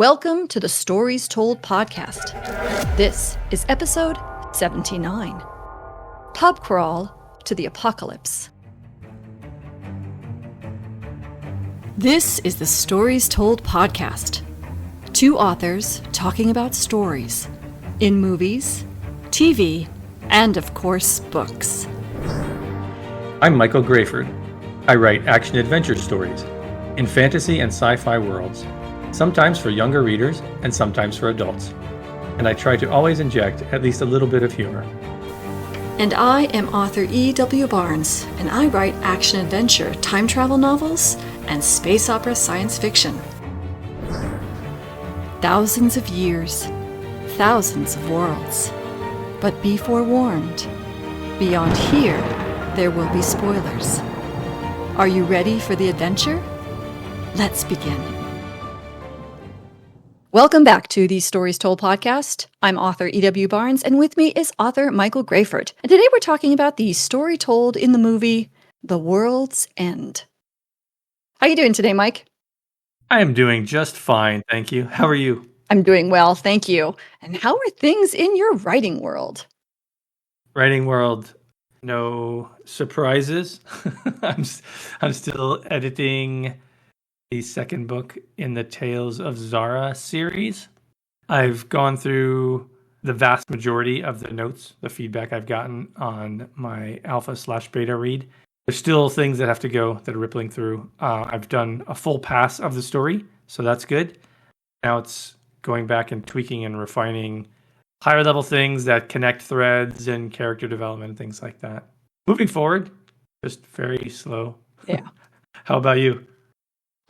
Welcome to the Stories Told podcast. This is episode 79, Pub Crawl to the Apocalypse. This is the Stories Told podcast. Two authors talking about stories in movies, TV, and of course, books. I'm Michael Grayford. I write action-adventure stories in fantasy and sci-fi worlds, sometimes for younger readers and sometimes for adults. And I try to always inject at least a little bit of humor. And I am author E.W. Barnes, and I write action-adventure, time travel novels, and space opera science fiction. Thousands of years, thousands of worlds. But be forewarned, beyond here, there will be spoilers. Are you ready for the adventure? Let's begin. Welcome back to the Stories Told podcast. I'm author E.W. Barnes, and with me is author Michael Grayford. And today we're talking about the story told in the movie The World's End. How are you doing today, Mike? I am doing just fine, thank you. How are you? I'm doing well, thank you. And how are things in your writing world? Writing world, no surprises. I'm still editing the second book in the Tales of Zara series. I've gone through the vast majority of the notes, the feedback I've gotten on my alpha/beta read. There's still things that have to go that are rippling through. I've done a full pass of the story, so that's good. Now it's going back and tweaking and refining higher level things that connect threads and character development and things like that. Moving forward, just very slow. Yeah. How about you?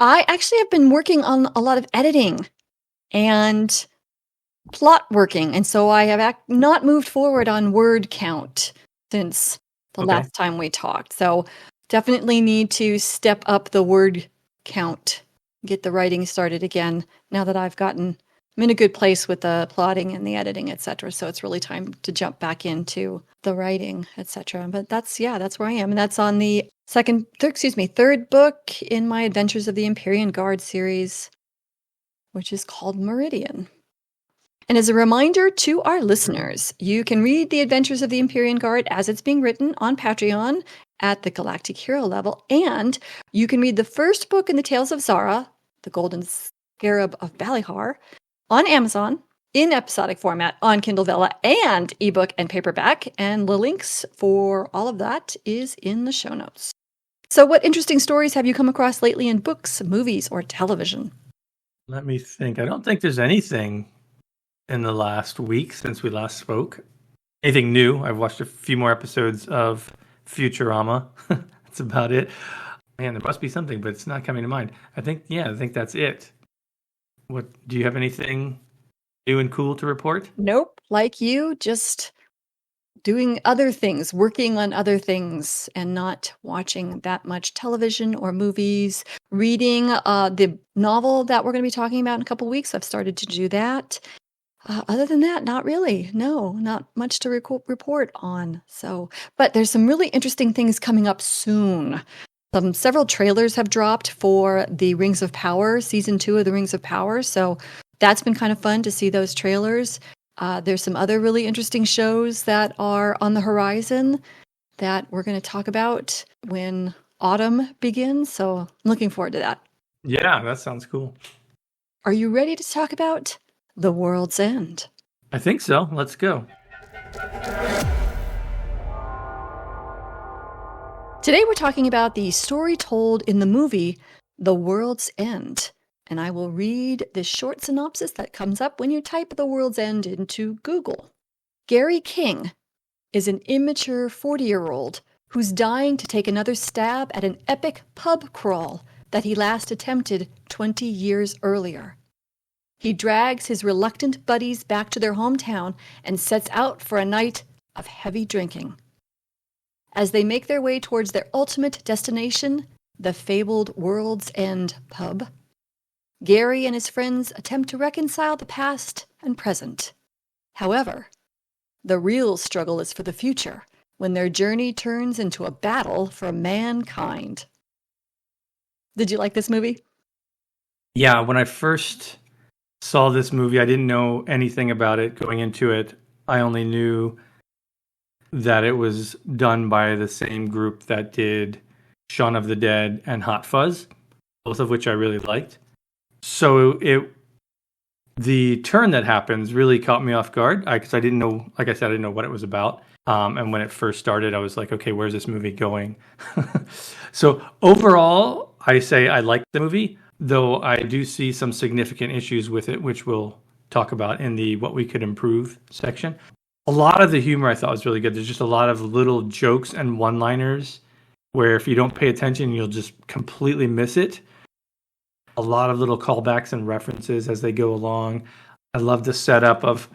I actually have been working on a lot of editing and plot working, and so I have not moved forward on word count since the last time we talked. So definitely need to step up the word count, get the writing started again now that I'm in a good place with the plotting and the editing, etc. So it's really time to jump back into the writing, etc. But that's where I am. And that's on the third book in my Adventures of the Empyrean Guard series, which is called Meridian. And as a reminder to our listeners, you can read the Adventures of the Empyrean Guard as it's being written on Patreon at the Galactic Hero level. And you can read the first book in the Tales of Zara, The Golden Scarab of Balihar, on Amazon in episodic format on Kindle Vella and ebook and paperback. And the links for all of that is in the show notes. So what interesting stories have you come across lately in books, movies, or television? Let me think. I don't think there's anything in the last week since we last spoke. Anything new? I've watched a few more episodes of Futurama. That's about it. Man, there must be something, but it's not coming to mind. I think that's it. What do you have anything new and cool to report? Nope. Like you, just doing other things, working on other things, and not watching that much television or movies. Reading the novel that we're going to be talking about in a couple of weeks. I've started to do that. Other than that, not really. No, not much to report on. But there's some really interesting things coming up soon. Several trailers have dropped for the Rings of Power, season 2 of the Rings of Power. So that's been kind of fun to see those trailers. There's some other really interesting shows that are on the horizon that we're going to talk about when autumn begins. So I'm looking forward to that. Yeah, that sounds cool. Are you ready to talk about The World's End? I think so. Let's go. Today we're talking about the story told in the movie The World's End. And I will read this short synopsis that comes up when you type The World's End into Google. Gary King is an immature 40-year-old who's dying to take another stab at an epic pub crawl that he last attempted 20 years earlier. He drags his reluctant buddies back to their hometown and sets out for a night of heavy drinking. As they make their way towards their ultimate destination, the fabled World's End pub, Gary and his friends attempt to reconcile the past and present. However, the real struggle is for the future, when their journey turns into a battle for mankind. Did you like this movie? Yeah, when I first saw this movie. I didn't know anything about it going into it. I only knew that it was done by the same group that did Shaun of the Dead and Hot Fuzz, both of which I really liked. So the turn that happens really caught me off guard because I didn't know, like I said, I didn't know what it was about. And when it first started, I was like, okay, where's this movie going? So overall, I say I liked the movie, though I do see some significant issues with it, which we'll talk about in the what we could improve section. A lot of the humor I thought was really good. There's just a lot of little jokes and one-liners where if you don't pay attention, you'll just completely miss it. A lot of little callbacks and references as they go along. I love the setup of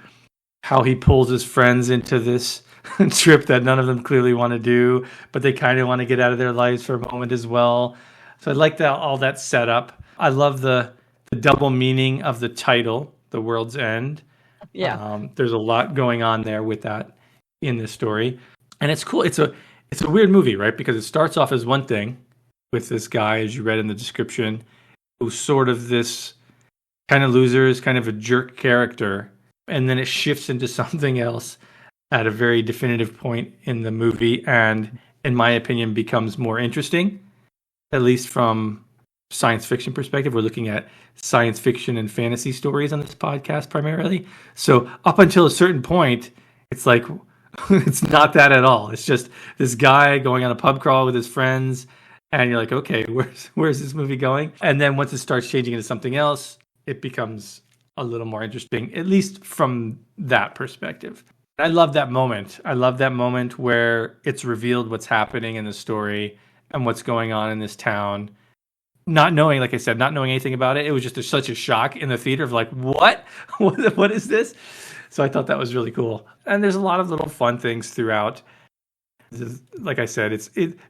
how he pulls his friends into this trip that none of them clearly want to do, but they kind of want to get out of their lives for a moment as well. So I like that, all that setup. I love the double meaning of the title, The World's End. Yeah. There's a lot going on there with that in this story. And it's cool. It's a weird movie, right? Because it starts off as one thing with this guy, as you read in the description, who's sort of this kind of loser, is kind of a jerk character. And then it shifts into something else at a very definitive point in the movie. And in my opinion, becomes more interesting, at least from science fiction perspective. We're looking at science fiction and fantasy stories on this podcast primarily. So up until a certain point, it's like, it's not that at all. It's just this guy going on a pub crawl with his friends, and you're like, okay, where's this movie going? And then once it starts changing into something else, it becomes a little more interesting, at least from that perspective. I love that moment. I love that moment where it's revealed what's happening in the story and what's going on in this town. Not knowing, like I said, not knowing anything about it, it was just such a shock in the theater of like, what? What is this? So I thought that was really cool. And there's a lot of little fun things throughout. Like I said,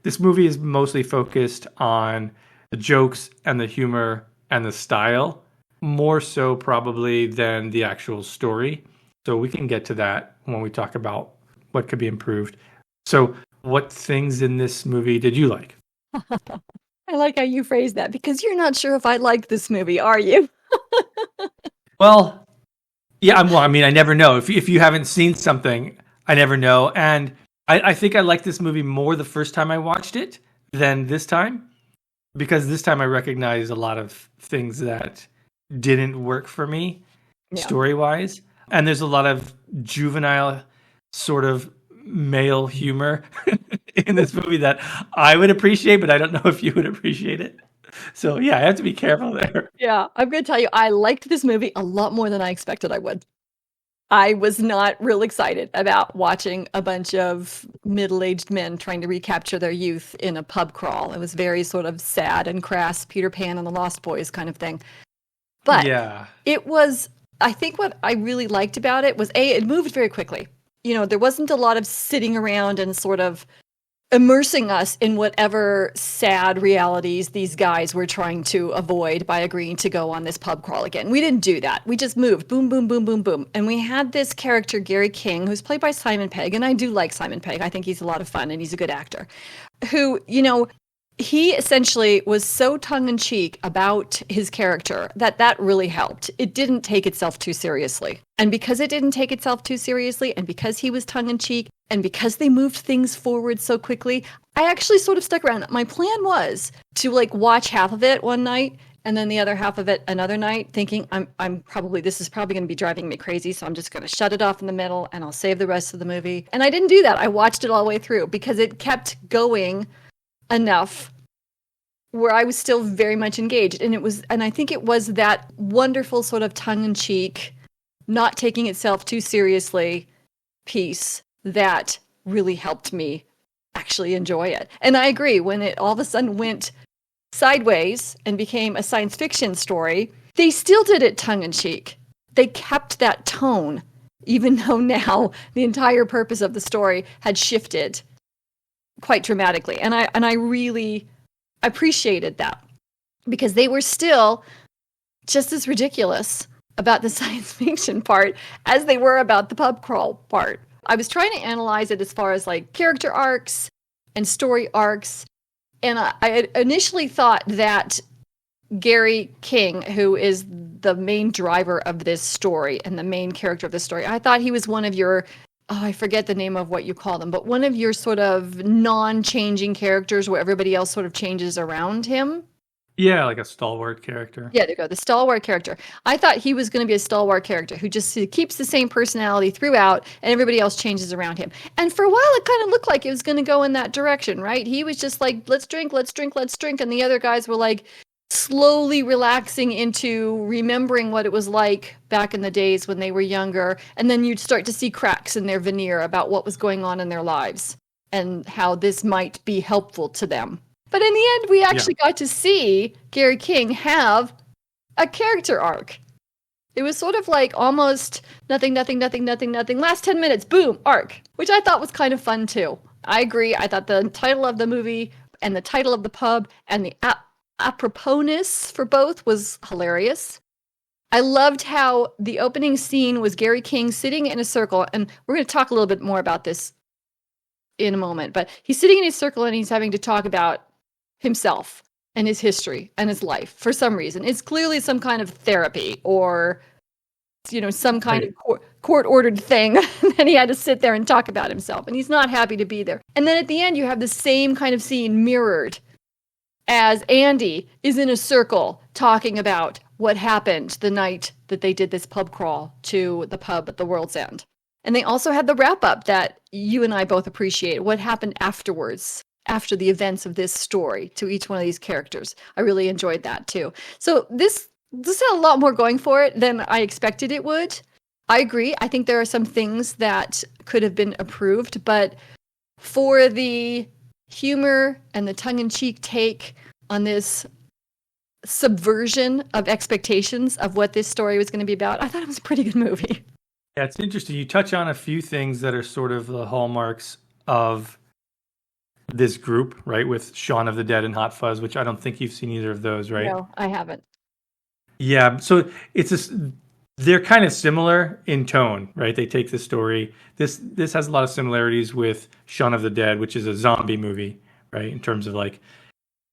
this movie is mostly focused on the jokes and the humor and the style, more so probably than the actual story. So we can get to that when we talk about what could be improved. So what things in this movie did you like? I like how you phrased that, because you're not sure if I liked this movie, are you? Well, yeah, I mean, I never know. If you haven't seen something, I never know. And I think I liked this movie more the first time I watched it than this time, because this time I recognized a lot of things that didn't work for me story-wise. And there's a lot of juvenile sort of male humor in this movie that I would appreciate, but I don't know if you would appreciate it. So yeah, I have to be careful there. Yeah, I'm going to tell you, I liked this movie a lot more than I expected I would. I was not real excited about watching a bunch of middle-aged men trying to recapture their youth in a pub crawl. It was very sort of sad and crass, Peter Pan and the Lost Boys kind of thing. But yeah, it was, I think what I really liked about it was, it moved very quickly. You know, there wasn't a lot of sitting around and sort of immersing us in whatever sad realities these guys were trying to avoid by agreeing to go on this pub crawl again. We didn't do that. We just moved. Boom, boom, boom, boom, boom. And we had this character, Gary King, who's played by Simon Pegg. And I do like Simon Pegg. I think he's a lot of fun and he's a good actor. Who, you know, he essentially was so tongue-in-cheek about his character that really helped. It didn't take itself too seriously. And because it didn't take itself too seriously, and because he was tongue-in-cheek, and because they moved things forward so quickly, I actually sort of stuck around. My plan was to like watch half of it one night and then the other half of it another night, thinking this is probably going to be driving me crazy, so I'm just going to shut it off in the middle and I'll save the rest of the movie. And I didn't do that. I watched it all the way through because it kept going enough where I was still very much engaged. And I think it was that wonderful sort of tongue-in-cheek, not taking itself too seriously piece that really helped me actually enjoy it. And I agree, when it all of a sudden went sideways and became a science fiction story, they still did it tongue-in-cheek. They kept that tone, even though now the entire purpose of the story had shifted quite dramatically. And I really appreciated that, because they were still just as ridiculous about the science fiction part as they were about the pub crawl part. I was trying to analyze it as far as like character arcs and story arcs. And I had initially thought that Gary King, who is the main driver of this story and the main character of this story. I thought he was one of your, I forget the name of what you call them, but one of your sort of non-changing characters where everybody else sort of changes around him. Yeah, like a stalwart character. Yeah, there you go. The stalwart character. I thought he was going to be a stalwart character who just keeps the same personality throughout and everybody else changes around him. And for a while, it kind of looked like it was going to go in that direction, right? He was just like, let's drink, let's drink, let's drink. And the other guys were like slowly relaxing into remembering what it was like back in the days when they were younger. And then you'd start to see cracks in their veneer about what was going on in their lives and how this might be helpful to them. But in the end, we actually got to see Gary King have a character arc. It was sort of like almost nothing. Last 10 minutes, boom, arc, which I thought was kind of fun too. I agree. I thought the title of the movie and the title of the pub and the aproposness for both was hilarious. I loved how the opening scene was Gary King sitting in a circle, and we're going to talk a little bit more about this in a moment, but he's sitting in his circle and he's having to talk about himself and his history and his life for some reason. It's clearly some kind of therapy or, some kind of court-ordered thing. And he had to sit there and talk about himself. And he's not happy to be there. And then at the end, you have the same kind of scene mirrored as Andy is in a circle talking about what happened the night that they did this pub crawl to the pub at the World's End. And they also had the wrap-up that you and I both appreciate, what happened afterwards, after the events of this story to each one of these characters. I really enjoyed that too. So this had a lot more going for it than I expected it would. I agree. I think there are some things that could have been improved, but for the humor and the tongue-in-cheek take on this subversion of expectations of what this story was going to be about, I thought it was a pretty good movie. Yeah, it's interesting. You touch on a few things that are sort of the hallmarks of this group, right? With Shaun of the Dead and Hot Fuzz, which I don't think you've seen either of those, right? No, I haven't. Yeah, so they're kind of similar in tone, right? They take the story. This has a lot of similarities with Shaun of the Dead, which is a zombie movie, right? In terms of like,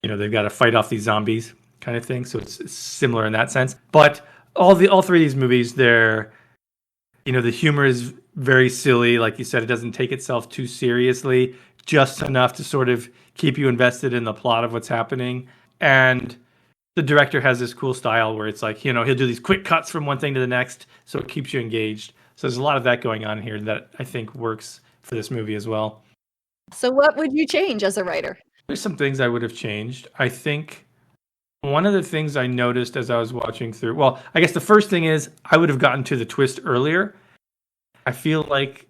they've got to fight off these zombies kind of thing. So it's similar in that sense. But all three of these movies, they're, the humor is very silly. Like you said, it doesn't take itself too seriously, just enough to sort of keep you invested in the plot of what's happening. And the director has this cool style where it's like, he'll do these quick cuts from one thing to the next, so it keeps you engaged. So there's a lot of that going on here that I think works for this movie as well. So what would you change as a writer? There's some things I would have changed. I think one of the things I noticed as I was watching through, well, I guess the first thing is I would have gotten to the twist earlier. I feel like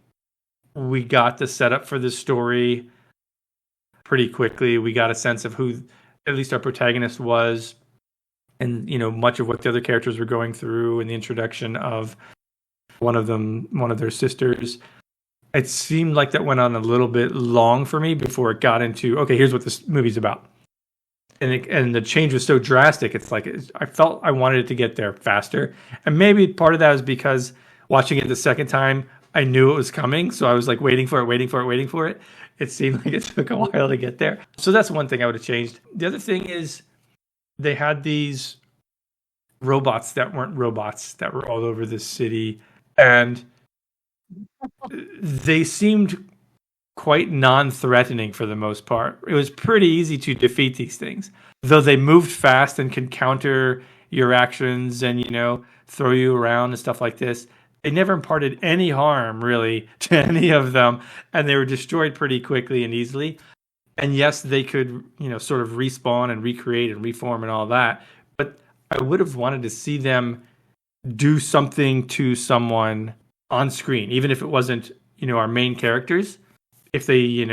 we got the setup for this story pretty quickly. We got a sense of who at least our protagonist was, and much of what the other characters were going through, and the introduction of one of their sisters. It seemed like that went on a little bit long for me before it got into, okay, here's what this movie's about. And the change was so drastic. It's like I felt I wanted it to get there faster. And maybe part of that is because watching it the second time, I knew it was coming, so I was like waiting for it. It seemed like it took a while to get there. So that's one thing I would have changed. The other thing is they had these robots that weren't robots that were all over the city, and they seemed quite non-threatening for the most part. It was pretty easy to defeat these things, though they moved fast and can counter your actions and throw you around and stuff like this. They never imparted any harm, really, to any of them, and they were destroyed pretty quickly and easily. And yes, they could, sort of respawn and recreate and reform and all that, but I would have wanted to see them do something to someone on screen, even if it wasn't, our main characters. If they,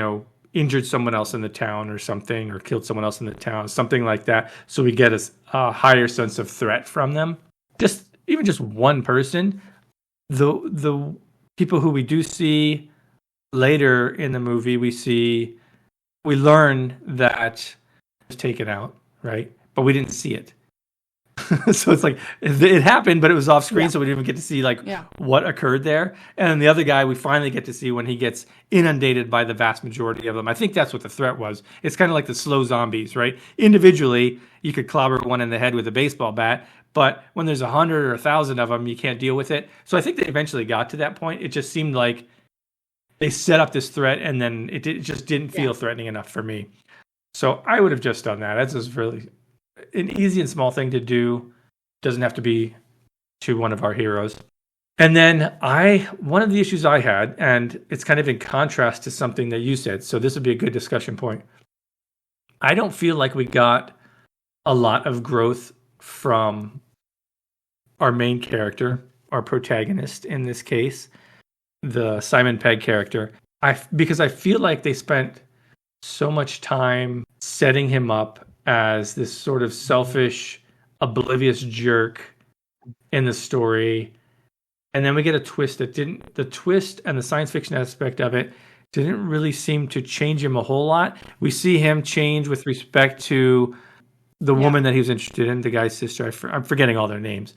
injured someone else in the town or something, or killed someone else in the town, something like that, so we get a higher sense of threat from them. Even just one person. The people who we do see later in the movie, we learn that it was taken out, right? But we didn't see it. So it's like it happened, but it was off screen, Yeah. so we didn't even get to see like Yeah. what occurred there. And then the other guy, we finally get to see when he gets inundated by the vast majority of them. I think that's what the threat was. It's kind of like the slow zombies, right? Individually, you could clobber one in the head with a baseball bat, but when there's 100 or 1,000 of them, you can't deal with it. So I think they eventually got to that point. It just seemed like they set up this threat, and then it just didn't feel threatening enough for me. So I would have just done that. That's just really an easy and small thing to do. Doesn't have to be to one of our heroes. And then one of the issues I had, and it's kind of in contrast to something that you said, so this would be a good discussion point. I don't feel like we got a lot of growth from our main character, our protagonist in this case, the Simon Pegg character. Because I feel like they spent so much time setting him up as this sort of selfish, oblivious jerk in the story. And then we get a twist the twist and the science fiction aspect of it didn't really seem to change him a whole lot. We see him change with respect to the woman that he was interested in, the guy's sister. I'm forgetting all their names.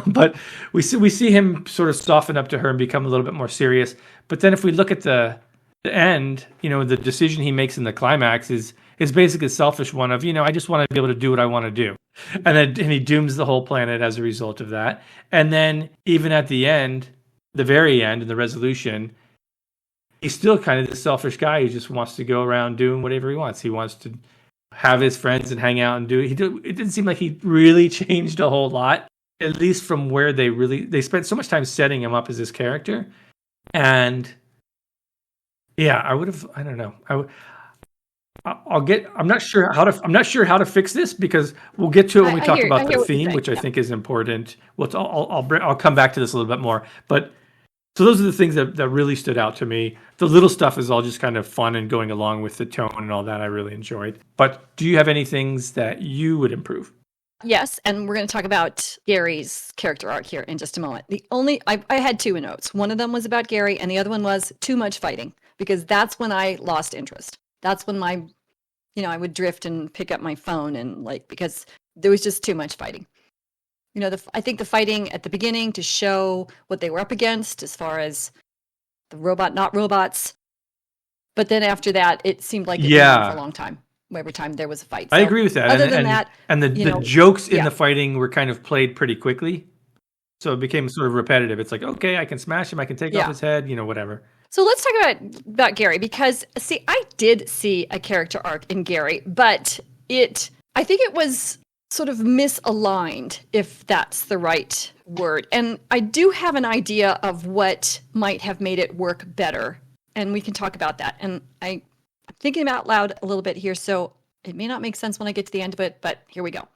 But we see him sort of soften up to her and become a little bit more serious. But then if we look at the end, the decision he makes in the climax is basically a selfish one of, I just want to be able to do what I want to do. And he dooms the whole planet as a result of that. And then even at the end, the very end, in the resolution, he's still kind of this selfish guy who just wants to go around doing whatever he wants. He wants to have his friends and hang out and do it. It didn't seem like he really changed a whole lot, at least from where they spent so much time setting him up as this character. And yeah, I don't know. I'm not sure how to fix this, because we'll get to it when we talk about the theme, which I think is important. I'll come back to this a little bit more. But so those are the things that really stood out to me. The little stuff is all just kind of fun and going along with the tone and all that I really enjoyed. But do you have any things that you would improve? Yes, and we're going to talk about Gary's character arc here in just a moment. I had two notes. One of them was about Gary, and the other one was too much fighting, because that's when I lost interest. That's when I would drift and pick up my phone because there was just too much fighting. I think the fighting at the beginning to show what they were up against as far as the robot, not robots. But then after that, it seemed like it went on for a long time. Every time there was a fight. So, I agree with that. Other than that, and the jokes in the fighting were kind of played pretty quickly. So it became sort of repetitive. It's like, okay, I can smash him. I can take off his head, whatever. So let's talk about Gary, because, see, I did see a character arc in Gary, but I think it was sort of misaligned, if that's the right word. And I do have an idea of what might have made it work better, and we can talk about that. And I'm thinking out loud a little bit here, so it may not make sense when I get to the end of it, but here we go.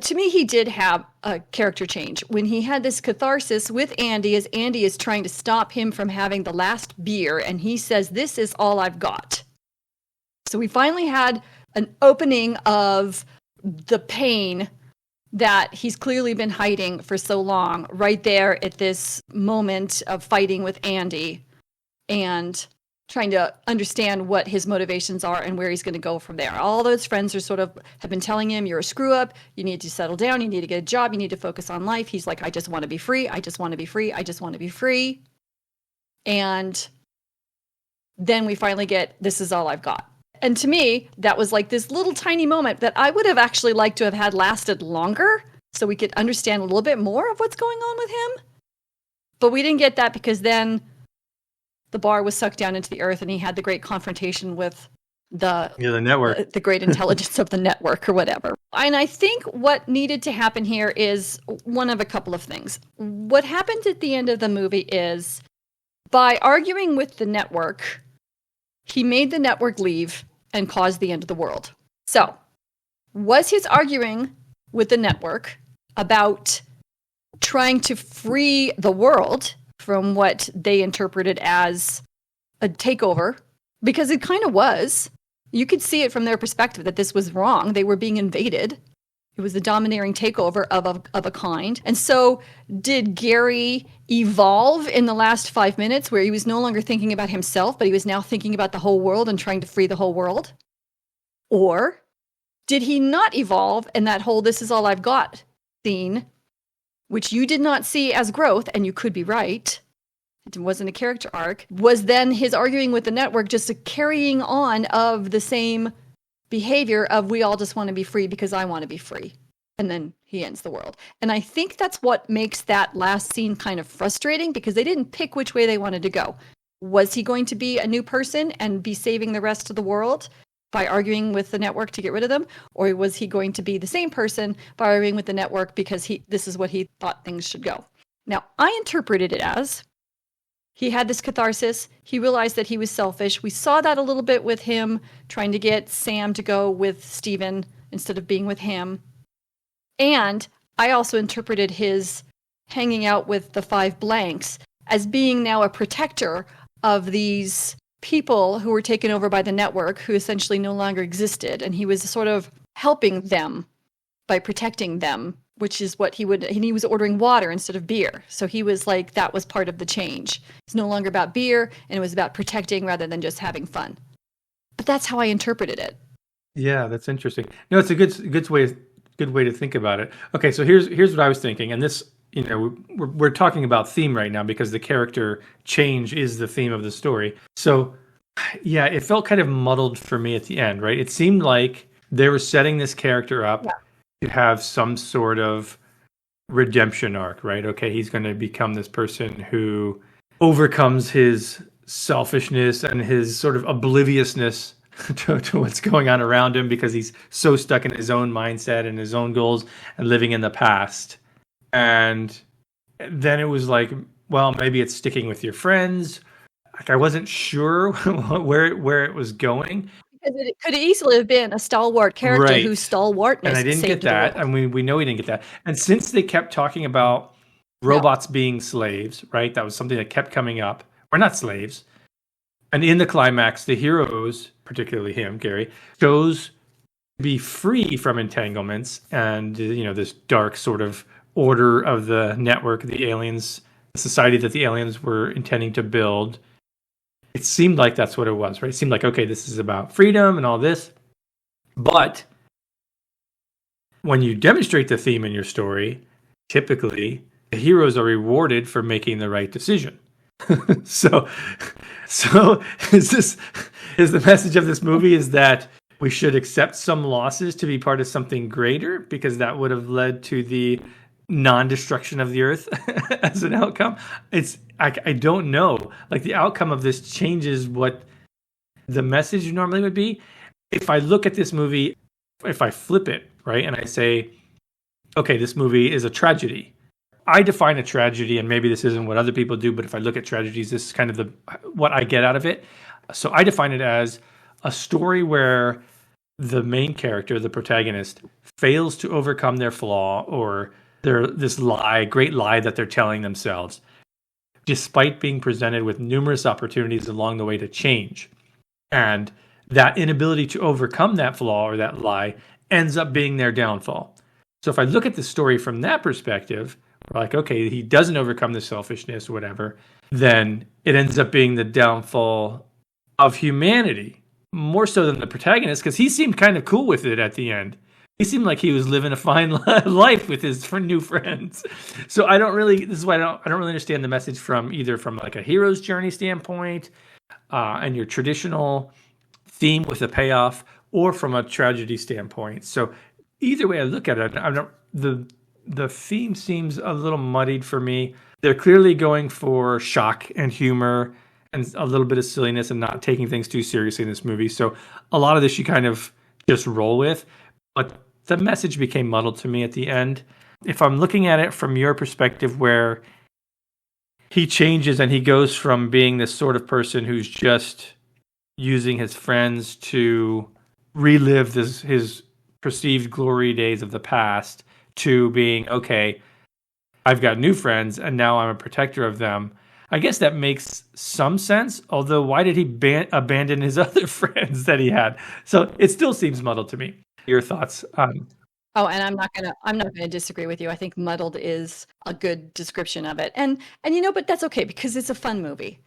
To me, he did have a character change when he had this catharsis with Andy, as Andy is trying to stop him from having the last beer, and he says, "This is all I've got." So we finally had an opening of the pain that he's clearly been hiding for so long, right there at this moment of fighting with Andy and trying to understand what his motivations are and where he's going to go from there. All those friends have been telling him, "You're a screw up. You need to settle down. You need to get a job. You need to focus on life." He's like, "I just want to be free. I just want to be free. I just want to be free." And then we finally get, "This is all I've got." And to me, that was like this little tiny moment that I would have actually liked to have had lasted longer, so we could understand a little bit more of what's going on with him. But we didn't get that, because then the bar was sucked down into the earth, and he had the great confrontation with the network, the great intelligence of the network or whatever. And I think what needed to happen here is one of a couple of things. What happened at the end of the movie is, by arguing with the network, he made the network leave and caused the end of the world. So, was his arguing with the network about trying to free the world from what they interpreted as a takeover? Because it kind of was. You could see it from their perspective that this was wrong. They were being invaded. It was the domineering takeover of a kind. And so did Gary evolve in the last 5 minutes, where he was no longer thinking about himself, but he was now thinking about the whole world and trying to free the whole world? Or did he not evolve, and that whole "this is all I've got" scene, which you did not see as growth, and you could be right, it wasn't a character arc, was then his arguing with the network, just a carrying on of the same behavior of we all just want to be free because I want to be free. And then he ends the world. And I think that's what makes that last scene kind of frustrating, because they didn't pick which way they wanted to go. Was he going to be a new person and be saving the rest of the world by arguing with the network to get rid of them? Or was he going to be the same person by arguing with the network because this is what he thought things should go? Now, I interpreted it as he had this catharsis. He realized that he was selfish. We saw that a little bit with him trying to get Sam to go with Steven instead of being with him. And I also interpreted his hanging out with the 5 blanks as being now a protector of these people who were taken over by the network, who essentially no longer existed. And he was sort of helping them by protecting them, which is what he was ordering water instead of beer. So he was like, that was part of the change. It's no longer about beer, and it was about protecting rather than just having fun. But that's how I interpreted it. Yeah, that's interesting. No, it's a good way to think about it. Okay, so here's what I was thinking, and this, we're talking about theme right now because the character change is the theme of the story. So, yeah, it felt kind of muddled for me at the end, right? It seemed like they were setting this character up to have some sort of redemption arc, right? Okay, he's going to become this person who overcomes his selfishness and his sort of obliviousness to what's going on around him because he's so stuck in his own mindset and his own goals and living in the past. And then it was like, well, maybe it's sticking with your friends. Like, I wasn't sure where it was going. Because it could easily have been a stalwart character whose stalwartness and I didn't get that. And we know he didn't get that. And since they kept talking about robots being slaves, right? That was something that kept coming up. Or not slaves. And in the climax, the heroes, particularly him, Gary, chose to be free from entanglements and, this dark sort of order of the network, the aliens, the society that the aliens were intending to build. It seemed like that's what it was, right? It seemed like, okay, this is about freedom and all this. But when you demonstrate the theme in your story, typically the heroes are rewarded for making the right decision. So is the message of this movie is that we should accept some losses to be part of something greater because that would have led to the non-destruction of the earth as an outcome? I don't know. Like, the outcome of this changes what the message normally would be. If I look at this movie, if I flip it, right, and I say, okay, this movie is a tragedy. I define a tragedy, and maybe this isn't what other people do, but if I look at tragedies, this is kind of what I get out of it. So I define it as a story where the main character, the protagonist, fails to overcome their flaw or this great lie that they're telling themselves, despite being presented with numerous opportunities along the way to change. And that inability to overcome that flaw or that lie ends up being their downfall. So if I look at the story from that perspective, we're like, okay, he doesn't overcome the selfishness or whatever, then it ends up being the downfall of humanity, more so than the protagonist, because he seemed kind of cool with it at the end. He seemed like he was living a fine life with his new friends. So this is why I don't really understand the message from like a hero's journey standpoint and your traditional theme with a payoff, or from a tragedy standpoint. So either way I look at it, the theme seems a little muddied for me. They're clearly going for shock and humor and a little bit of silliness and not taking things too seriously in this movie. So a lot of this you kind of just roll with. But the message became muddled to me at the end. If I'm looking at it from your perspective, where he changes and he goes from being this sort of person who's just using his friends to relive his perceived glory days of the past, to being, okay, I've got new friends and now I'm a protector of them. I guess that makes some sense. Although, why did he abandon his other friends that he had? So it still seems muddled to me. Your thoughts? And I'm not gonna disagree with you. I think muddled is a good description of it, and but that's okay because it's a fun movie.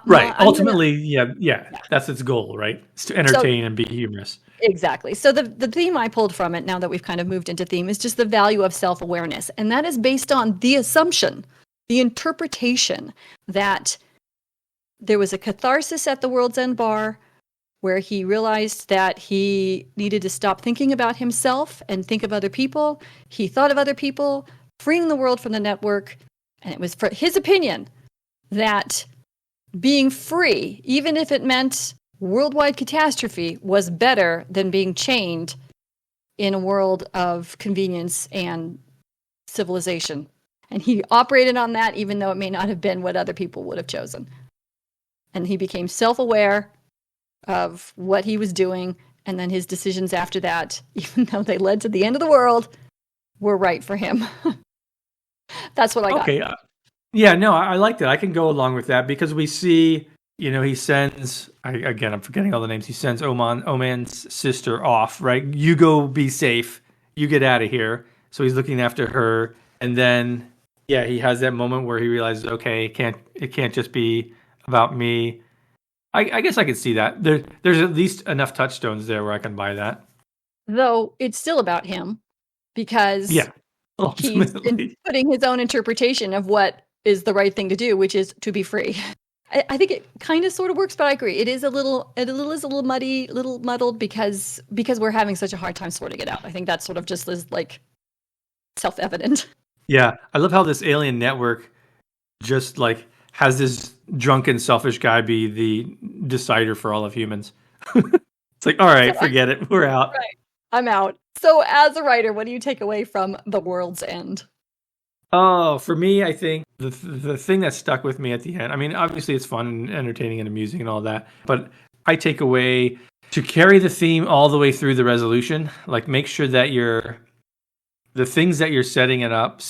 Right. Ultimately, yeah, that's its goal, right? It's to entertain and be humorous. Exactly. So the theme I pulled from it, now that we've kind of moved into theme, is just the value of self-awareness. And that is based on the assumption, the interpretation that there was a catharsis at the World's End bar where he realized that he needed to stop thinking about himself and think of other people. He thought of other people, freeing the world from the network. And it was for his opinion that being free, even if it meant worldwide catastrophe, was better than being chained in a world of convenience and civilization. And he operated on that, even though it may not have been what other people would have chosen. And he became self-aware of what he was doing, and then his decisions after that, even though they led to the end of the world, were right for him. That's what I got. Okay. Yeah, no, I like that. I can go along with that because we see, he sends, I'm forgetting all the names. He sends Oman's sister off, right? You go be safe. You get out of here. So he's looking after her. And then, yeah, he has that moment where he realizes, okay, it can't just be about me. I guess I could see that. There's at least enough touchstones there where I can buy that. Though it's still about him because he's putting his own interpretation of what is the right thing to do, which is to be free. I think it kind of sort of works, but I agree. It is a little muddy, little muddled because we're having such a hard time sorting it out. I think that sort of just is like self-evident. Yeah, I love how this alien network just like has this drunken, selfish guy be the decider for all of humans. It's like, all right, forget it. We're out. Right. I'm out. So as a writer, what do you take away from The World's End? Oh, for me, I think the thing that stuck with me at the end, I mean, obviously it's fun and entertaining and amusing and all that, but I take away to carry the theme all the way through the resolution, like make sure that the things that you're setting up,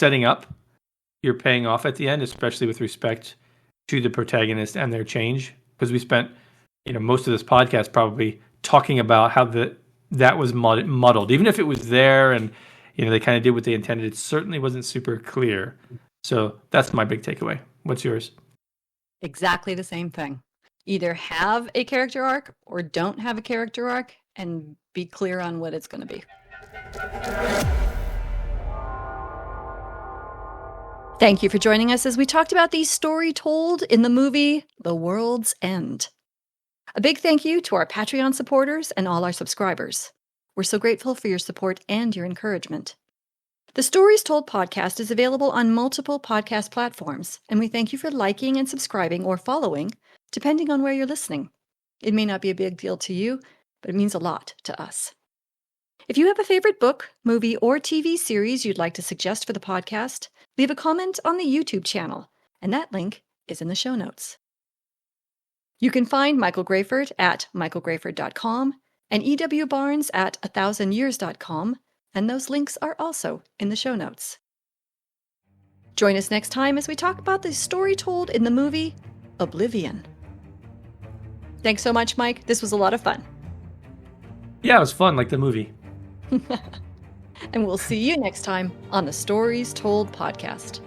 you're paying off at the end, especially with respect to the protagonist and their change. Because we spent, most of this podcast probably talking about how that was muddled. Even if it was there and, they kind of did what they intended, it certainly wasn't super clear. So that's my big takeaway. What's yours? Exactly the same thing. Either have a character arc or don't have a character arc and be clear on what it's going to be. Thank you for joining us as we talked about the story told in the movie The World's End. A big thank you to our Patreon supporters and all our subscribers. We're so grateful for your support and your encouragement. The Stories Told podcast is available on multiple podcast platforms, and we thank you for liking and subscribing or following, depending on where you're listening. It may not be a big deal to you, but it means a lot to us. If you have a favorite book, movie, or TV series you'd like to suggest for the podcast, leave a comment on the YouTube channel, and that link is in the show notes. You can find Michael Grayford at michaelgrayford.com and E.W. Barnes at 1000years.com, and those links are also in the show notes. Join us next time as we talk about the story told in the movie Oblivion. Thanks so much, Mike. This was a lot of fun. Yeah, it was fun, like the movie. And we'll see you next time on the Stories Told podcast.